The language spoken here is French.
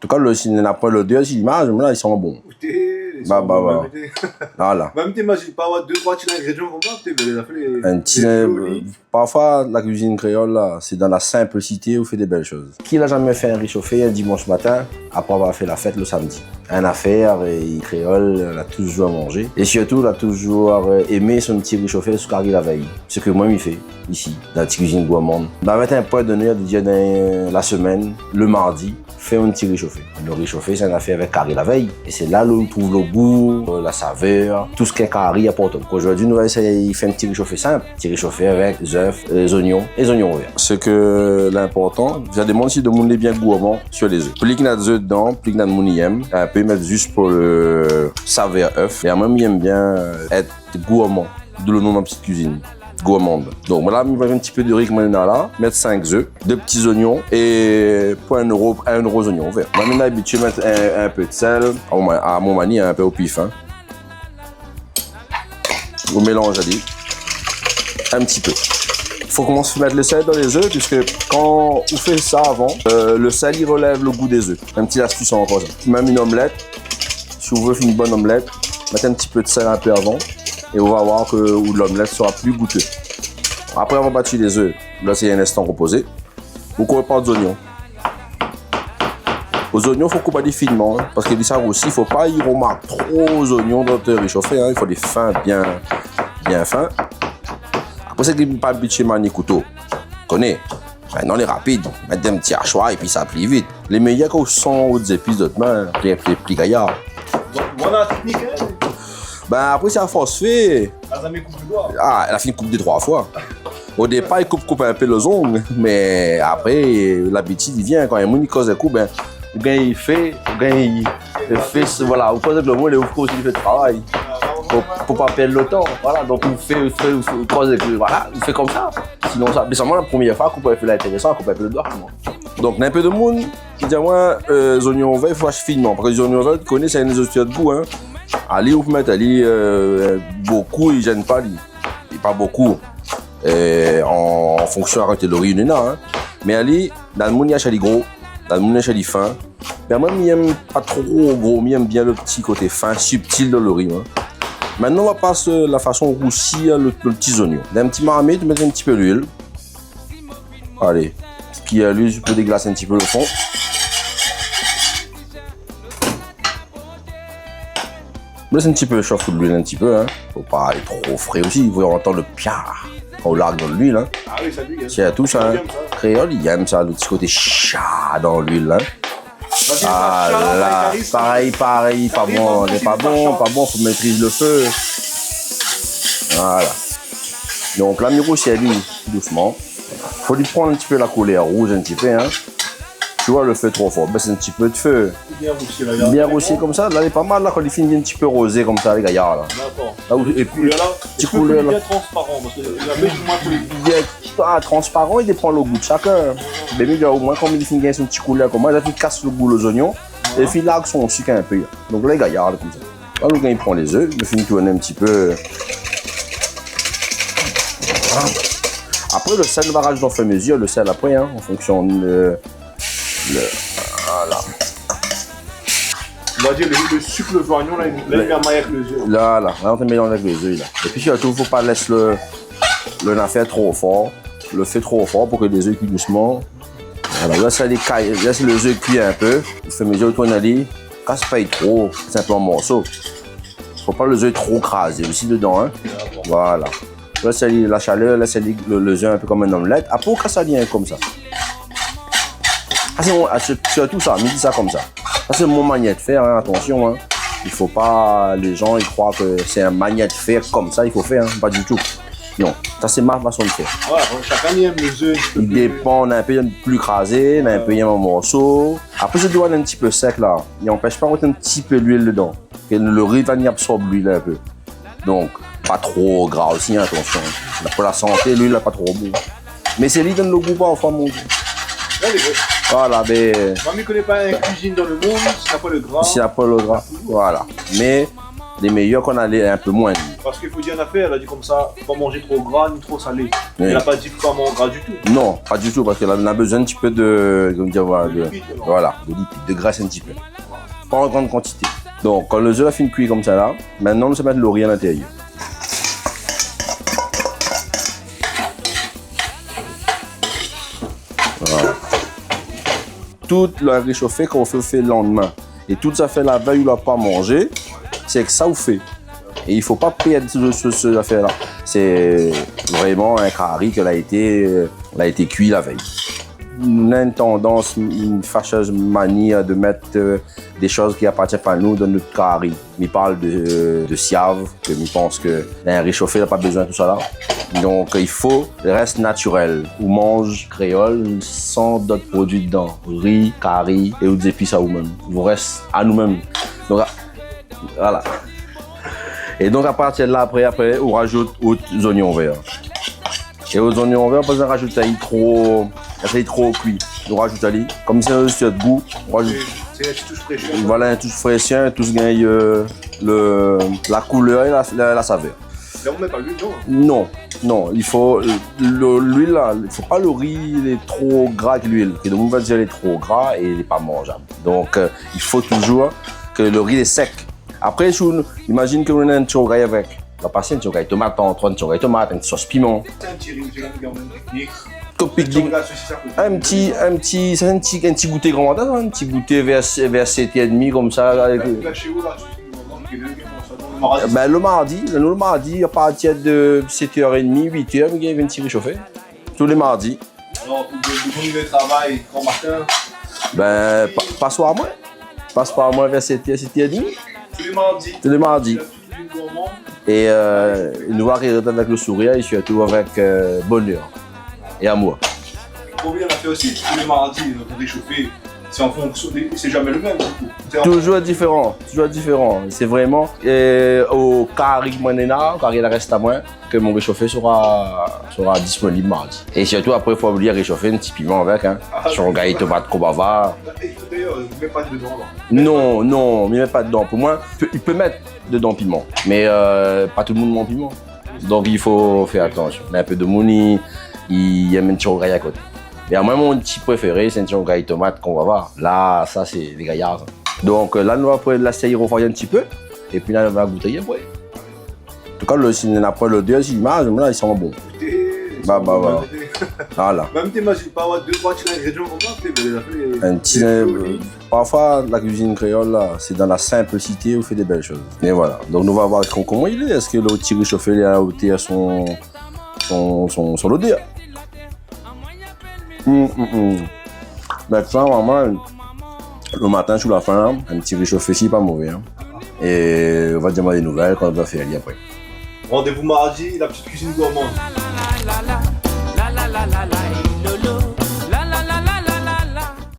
tout cas, après l'odeur, l'image, là, ils sont bons. Bah. Voilà. Même t'imagines pas avoir 2-3 petits ingrédients comme ça, un petit. Parfois, la cuisine créole, là, c'est dans la simplicité où on fait des belles choses. Qui n'a jamais fait un réchauffé un dimanche matin après avoir fait la fête le samedi? Un affaire, et créole, l'a toujours mangé. Et surtout, l'a toujours aimé son petit réchauffé sous carré la veille. Ce que moi, je fais ici, dans la petite cuisine gourmande. Bah, mettre un point d'honneur de dire dans la semaine, le mardi, faire un petit réchauffé. Le réchauffé, c'est un affaire avec carré la veille. Et c'est là où on trouve le goût, la saveur, tout ce qui est carré apporte. Aujourd'hui, nous allons essayer de faire un petit réchauffé simple. Un petit réchauffé avec des œufs, des oignons et des oignons verts. Ce que l'important, il y a des gens qui demandent bien gourmand sur les œufs. Plus qu'il y a des œufs dedans, plus qu'il y a de monde qui aime. Un peu mettre juste pour le saveur œuf. Et moi, j'aime bien être gourmand. D'où le nom de ma petite cuisine. Gourmande. Donc voilà, je vais mettre un petit peu de riz là, mettre 5 œufs, 2 petits oignons et pour 1 euro les oignons verts. Moi, je suis habitué à mettre un peu de sel, à mon manie, un peu au pif. Hein. Vous mélangez un petit peu. Il faut commencer à mettre le sel dans les œufs, puisque quand on fait ça avant, le sel il relève le goût des œufs. Un petit astuce encore ça. Même une omelette, si vous voulez faire une bonne omelette, mettez un petit peu de sel un peu avant. Et on va voir que l'omelette sera plus goûteuse. Après avoir battu les œufs, là c'est un instant reposé. Vous coupez pas des oignons. Aux oignons, il faut couper finement. Hein, parce que ça aussi, il ne faut pas y remarquer trop aux oignons dans le réchauffé. Hein, il faut des fins bien fins. Après, c'est que pas habitué à manier couteau. Connais. Maintenant, les rapides, mettez un petit hachoir et puis ça plie vite. Les meilleurs quand sont aux épices d'autres mains, les plis gaillards. Voilà la technique, hein? Ben après, c'est à force fait. Elle coupe le doigt. Ah, elle a fini de couper 3 fois. Au départ, il coupe un peu les ongles, mais après, l'habitude, il vient. Quand il y a un monde qui cause un coup, ben, ou bien il fait, ou bien il fait, voilà, ou cause le monde, il faut aussi faire le travail. Pour pas perdre le temps, voilà. Donc, on fait voilà, on fait comme ça. Sinon, ça, mais seulement la première fois qu'on peut faire l'intéressant, qu'on peut faire le doigt. Donc, il y a un peu de monde qui dit, moi, les oignons verts, il faut acheter finement. Parce que les oignons verts, tu connais, c'est un des de goût, hein. Ali, vous pouvez mettre beaucoup, il ne gêne pas, il pas beaucoup. En fonction de la l'origine, hein. Mais Ali, dans le monde, il y a des gros, dans le monde, il y a des fins. Mais moi, je n'aime pas trop gros, j'aime bien le petit côté fin, subtil de l'origine. Hein. Maintenant, on va passer la façon roussir le petit oignon. Dans un petit marmite, tu mets un petit peu d'huile. Allez, ce qui est l'huile, tu peux déglacer un petit peu le fond. Laisse un petit peu chauffer de l'huile un petit peu, hein. Faut pas aller trop frais aussi, vous entendre le piard quand on largue dans l'huile, hein. Ah oui, ça lui, hein. C'est tout ça, hein. Créole, il aime ça, le petit côté chat dans l'huile, hein. Ah là, pareil, pas bon, n'est pas bon, faut maîtriser le feu. Voilà. Donc la miro, c'est lui, doucement. Faut lui prendre un petit peu la couleur rouge, un petit peu, hein. Tu vois le feu trop fort, baisse un petit peu de feu. Bien roussi comme ça, là il est pas mal là quand il finit un petit peu rosé comme ça les gaillards là. D'accord. Et puis petit couleur là. Bien transparent parce que la moins transparent, il dépend le goût de chacun. Mais il y a au moins quand il finit un petit couleur comme ça, il casse le goût aux oignons et il largue son sucre un peu. Donc là les gaillards comme ça. Là quand il prend les œufs, il finit tourner un petit peu. Après le sel va rajouter en fait mesure, le sel après hein, en fonction de voilà. On va dire le sucre, le oignon, là, il vient mailler avec les œufs. Là, on te mélange avec les œufs. Là. Et puis surtout, il ne faut pas laisser le affaire trop fort. Le fait trop fort pour que les œufs cuisent doucement. Voilà, laisse les œufs cuire un peu. Au fur et à mesure que tu en dis, casse pas trop, simplement morceau. Il ne faut pas les œufs trop crasés aussi dedans. Hein. Voilà. Laisse la chaleur, laisse les œufs un peu comme une omelette. Après, on casse ça bien comme ça. Surtout ça, me dis ça comme ça. Ça c'est mon manière de faire, hein, attention. Hein. Il faut pas, les gens ils croient que c'est un manière de faire comme ça, il faut faire, hein, pas du tout. Non, ça c'est ma façon de faire. Ouais, chacun aime les œufs. Il dépend, on a un peu plus crasé, on a un peu un morceau. Après je dois un petit peu sec là, il n'empêche pas de mettre un petit peu d'huile dedans. Et le riz va y absorber l'huile un peu. Donc, pas trop gras aussi, hein, attention. Pour la santé, l'huile n'est pas trop bon. Mais c'est lui qui donne le goût pas enfin mon goût. Voilà, mais. Moi, je ne connais pas une cuisine dans le monde, s'il n'a pas le gras. S'il n'a pas le gras, voilà. Mais les meilleurs qu'on allait un peu moins. Parce qu'il faut dire une affaire, elle a dit comme ça, faut pas manger trop gras ni trop salé. Oui. Elle n'a pas dit pas manger gras du tout. Non, pas du tout, parce qu'elle a besoin un petit peu de, comment dire, voilà, de lipides, lipides, de graisse un petit peu. Pas en grande quantité. Donc, quand le œuf a fini cuit comme ça là, maintenant, on se met le riz à l'intérieur. Voilà. Tout le réchauffé qu'on fait le lendemain et tout ça fait la veille ou l'a pas mangé, c'est que ça vous fait. Et il faut pas perdre ce affaire-là. C'est vraiment un curry qui a été cuit la veille. On a une tendance, une fâcheuse manie de mettre des choses qui appartiennent pas à nous dans notre curry. Il parle de siave, que je pense que un réchauffé n'a pas besoin de tout ça là. Donc il faut reste naturel. On mange créole sans d'autres produits dedans. Riz, curry et des épices à nous-mêmes. On reste à nous-mêmes. Donc voilà. Et donc à partir de là, après, on rajoute aux oignons verts. Et aux oignons verts, on rajoute trop cuit. On rajoute comme c'est un goût, on rajoute. C'est une touche fraîcheur. Voilà, un touche fraîcheur, tout ce gagne la couleur et la saveur. Là, on met pas l'huile, non? Non, il faut l'huile là, il faut pas le riz, il est trop gras que l'huile. Et donc on va dire il est trop gras et il est pas mangeable. Donc il faut toujours que le riz est sec. Après, imagine que vous avez un tchogaï avec. On va passer un tchogaï tomate, un tchogaï tomate, une sauce piment. C'est un petit riz, j'ai un technique. Un petit goûter grand, un petit goûter vers 7h30 comme ça. Ben, le mardi, à partir de 7h30, 8h, il y a un petit réchauffé. Tous les mardis. Alors, pour le travail, grand matin. Ben, passe par moi. Passe par moi vers 7h30. Tous les mardis. Et nous va rire avec le sourire et surtout avec bonheur et amour. Combien on a fait aussi tous les mardis, notre réchauffé, c'est en fonction, c'est jamais le même. Toujours différent. C'est vraiment au carré Manena, carré la reste à moi, que mon réchauffé sera disponible mardi. Et surtout après, il faut oublier réchauffer un petit piment avec, hein. Sur un gars tomate kobava. D'ailleurs, il ne met pas dedans là. Non, il ne met pas dedans. Pour moi, il peut mettre dedans piment, mais pas tout le monde mange piment. Donc il faut faire attention. Il y a un peu de monde, il y a un petit rongaille à côté. Et moi, mon petit préféré, c'est un petit rongaille tomate qu'on va voir. Là, ça, c'est des gaillards. Donc là, nous allons l'essayer de refroidir un petit peu. Et puis là, on va goûter après. En tout cas, si on apprend le deuxième image, là, ils sont bons. Voilà. Même t'imagines pas avoir 2-3 ingrédients comme ça, un petit. Parfois, la cuisine créole, là, c'est dans la simplicité où on fait des belles choses. Et voilà. Donc, nous allons voir comment il est. Est-ce que le petit réchauffé est à la hauteur son odeur? Maintenant, vraiment, le matin, sur la fin, un petit réchauffé, c'est pas mauvais. Hein. Et on va demander des nouvelles quand on va faire après. Rendez-vous mardi, la petite cuisine gourmande.